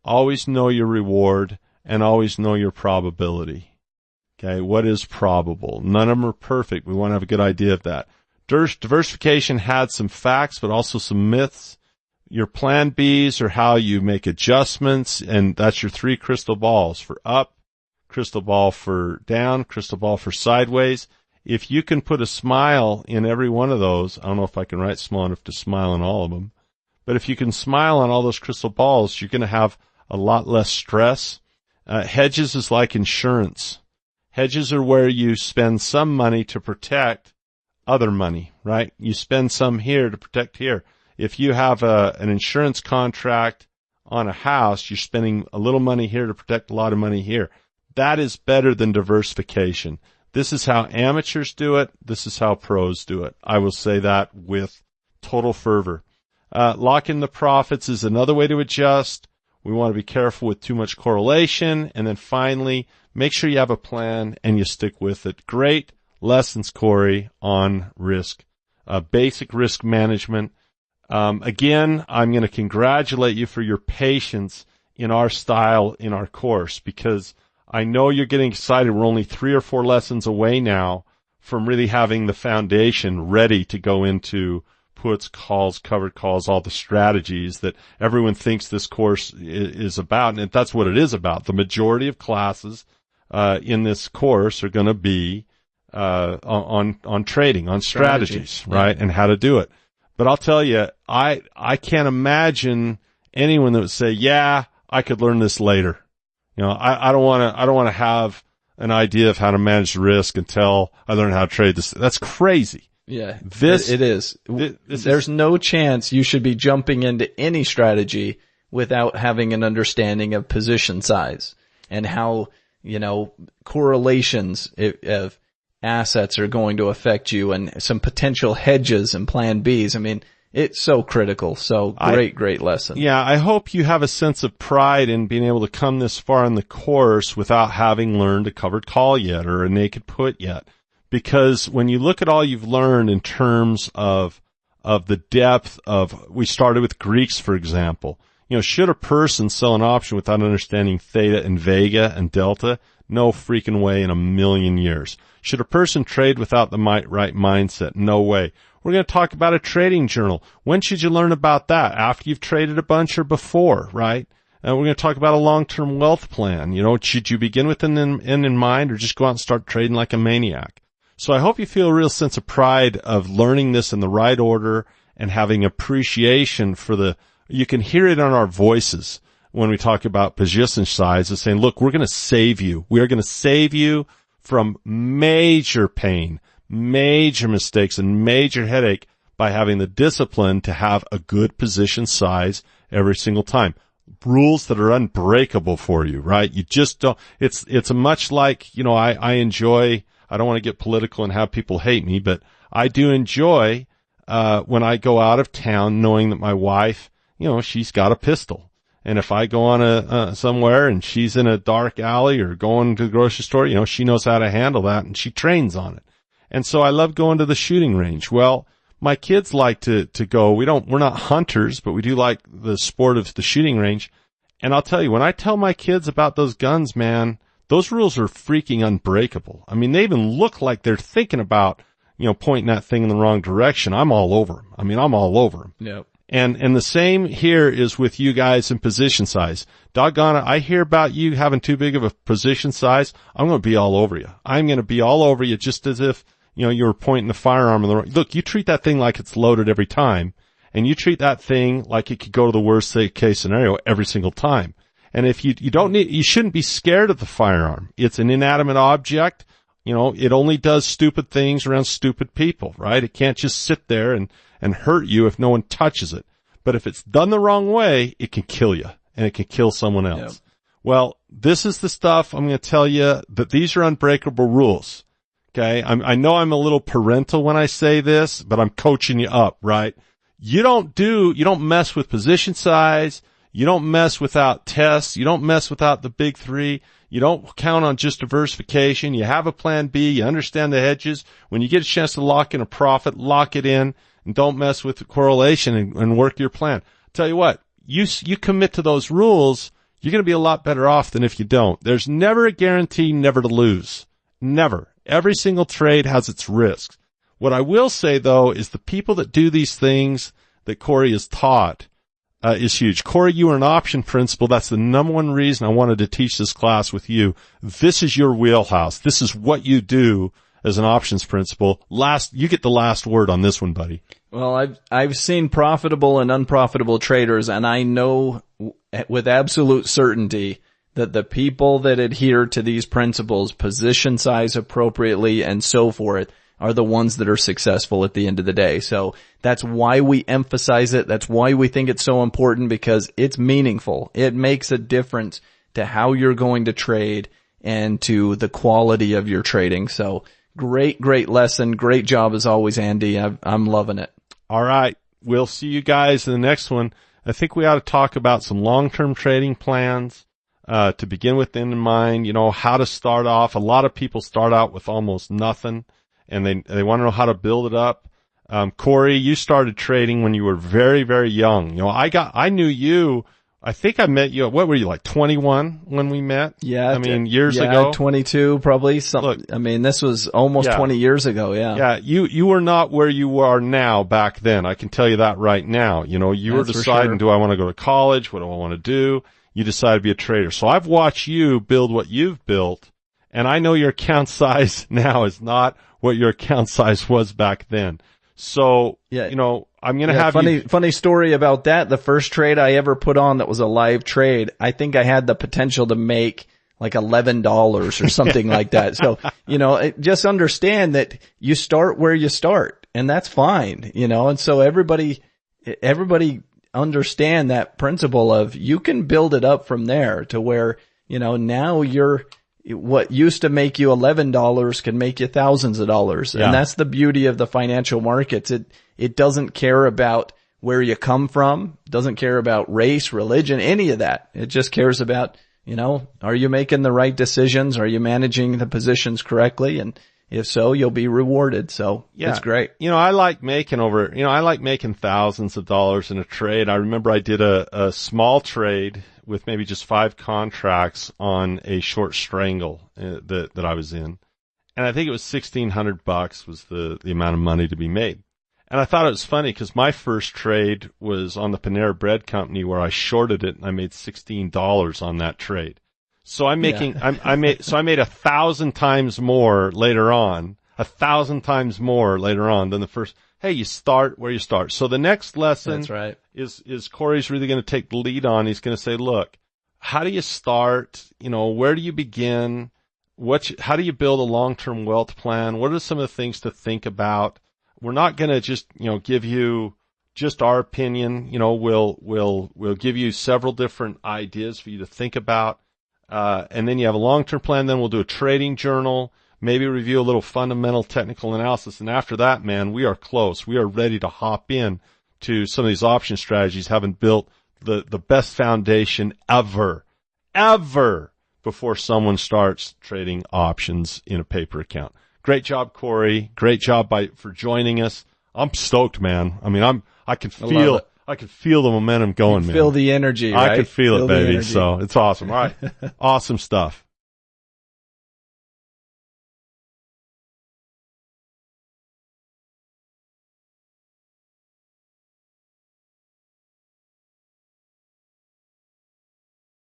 always know your reward, and always know your probability. Okay, what is probable? None of them are perfect. We want to have a good idea of that. Diversification had some facts, but also some myths. Your plan Bs are how you make adjustments, and that's your 3 crystal balls for up, crystal ball for down, crystal ball for sideways. If you can put a smile in every one of those, I don't know if I can write small enough to smile in all of them, but if you can smile on all those crystal balls, you're going to have a lot less stress. Hedges is like insurance. Hedges are where you spend some money to protect other money, right? You spend some here to protect here. If you have an insurance contract on a house, you're spending a little money here to protect a lot of money here. That is better than diversification. This is how amateurs do it. This is how pros do it. I will say that with total fervor. Lock in the profits is another way to adjust. We want to be careful with too much correlation. And then finally, make sure you have a plan and you stick with it. Great lessons, Corey, on risk. Basic risk management. Again, I'm going to congratulate you for your patience in our style, in our course, because I know you're getting excited. We're only 3 or 4 lessons away now from really having the foundation ready to go into puts, calls, covered calls, all the strategies that everyone thinks this course is about. And that's what it is about. The majority of classes in this course are going to be on trading, on strategies, right? Yeah. And how to do it. But I'll tell you, I can't imagine anyone that would say, yeah, I could learn this later. You know, I don't want to have an idea of how to manage risk until I learn how to trade this. That's crazy. Yeah, it is. There's no chance you should be jumping into any strategy without having an understanding of position size and how, correlations of assets are going to affect you and some potential hedges and plan Bs. I mean, it's so critical. So great lesson. Yeah, I hope you have a sense of pride in being able to come this far in the course without having learned a covered call yet or a naked put yet. Because when you look at all you've learned in terms of the depth of, we started with Greeks, for example. Should a person sell an option without understanding theta and vega and delta? No freaking way in a million years. Should a person trade without the right mindset? No way. We're going to talk about a trading journal. When should you learn about that? After you've traded a bunch or before, right? And we're going to talk about a long-term wealth plan. Should you begin with an end in mind or just go out and start trading like a maniac? So I hope you feel a real sense of pride of learning this in the right order and having appreciation for you can hear it on our voices when we talk about position size, is saying, look, we're going to save you. We are going to save you from major pain, major mistakes, and major headache by having the discipline to have a good position size every single time. Rules that are unbreakable for you, right? You just don't, it's much like, I enjoy, I don't want to get political and have people hate me, but I do enjoy, when I go out of town knowing that my wife, she's got a pistol. And if I go on somewhere and she's in a dark alley or going to the grocery store, she knows how to handle that and she trains on it. And so I love going to the shooting range. Well, my kids like to go. We're not hunters, but we do like the sport of the shooting range. And I'll tell you, when I tell my kids about those guns, man, those rules are freaking unbreakable. I mean, they even look like they're thinking about, pointing that thing in the wrong direction. I'm all over them. I'm all over them. Yep. And the same here is with you guys in position size. Doggone it, I hear about you having too big of a position size. I'm going to be all over you. I'm going to be all over you just as if, you were pointing the firearm in the wrong. Look, you treat that thing like it's loaded every time, and you treat that thing like it could go to the worst case scenario every single time. And if you shouldn't be scared of the firearm. It's an inanimate object. It only does stupid things around stupid people, right? It can't just sit there and hurt you if no one touches it. But if it's done the wrong way, it can kill you, and it can kill someone else. Yep. Well, this is the stuff I'm going to tell you, that these are unbreakable rules. Okay? I know I'm a little parental when I say this, but I'm coaching you up, right? You don't mess with position size. You don't mess without tests. You don't mess without the big three. You don't count on just diversification. You have a plan B. You understand the hedges. When you get a chance to lock in a profit, lock it in, and don't mess with the correlation and work your plan. Tell you what, you commit to those rules, you're going to be a lot better off than if you don't. There's never a guarantee never to lose. Never. Every single trade has its risks. What I will say, though, is the people that do these things that Corey has taught is huge. Corey, you are an option principal. That's the number one reason I wanted to teach this class with you. This is your wheelhouse. This is what you do as an options principal. You get the last word on this one, buddy. Well, I've seen profitable and unprofitable traders, and I know with absolute certainty that the people that adhere to these principles, position size appropriately and so forth, are the ones that are successful at the end of the day. So that's why we emphasize it. That's why we think it's so important, because it's meaningful. It makes a difference to how you're going to trade and to the quality of your trading. So great lesson. Great job as always, Andy. I'm loving it. All right. We'll see you guys in the next one. I think we ought to talk about some long-term trading plans, to begin with in mind, how to start off. A lot of people start out with almost nothing, and they want to know how to build it up. Corey, you started trading when you were very, very young. I knew you. I think I met you. What were you, like 21 when we met? Yeah. Years ago. 22 probably. Look, this was almost 20 years ago. Yeah. Yeah. You were not where you are now back then. I can tell you that right now. You were deciding, do I want to go to college? What do I want to do? You decided to be a trader. So I've watched you build what you've built, and I know your account size now is not what your account size was back then. So, yeah. I'm going to have funny story about that. The first trade I ever put on that was a live trade, I think I had the potential to make like $11 or something like that. So, just understand that you start where you start, and that's fine, and so everybody understand that principle of you can build it up from there to where, now what used to make you $11 can make you thousands of dollars. Yeah. And that's the beauty of the financial markets. It doesn't care about where you come from, doesn't care about race, religion, any of that. It just cares about, are you making the right decisions? Are you managing the positions correctly? And if so, you'll be rewarded. So it's great. I like making thousands of dollars in a trade. I remember I did a small trade with maybe just 5 contracts on a short strangle that I was in. And I think it was $1,600 was the amount of money to be made. And I thought it was funny because my first trade was on the Panera Bread Company where I shorted it and I made $16 on that trade. So I made 1,000 times more later on, 1,000 times more later on than the first. Hey, you start where you start. So the next lesson That's right. is Corey's really going to take the lead on. He's going to say, look, how do you start? Where do you begin? How do you build a long-term wealth plan? What are some of the things to think about? We're not going to just, give you just our opinion. We'll give you several different ideas for you to think about. And then you have a long-term plan. Then we'll do a trading journal, maybe review a little fundamental technical analysis. And after that, man, we are close. We are ready to hop in to some of these option strategies, having built the best foundation ever before someone starts trading options in a paper account. Great job, Corey. Great job for joining us. I'm stoked, man. I can feel the momentum going, man. Feel the energy, right? I can feel it, baby. So it's awesome. All right. Awesome stuff.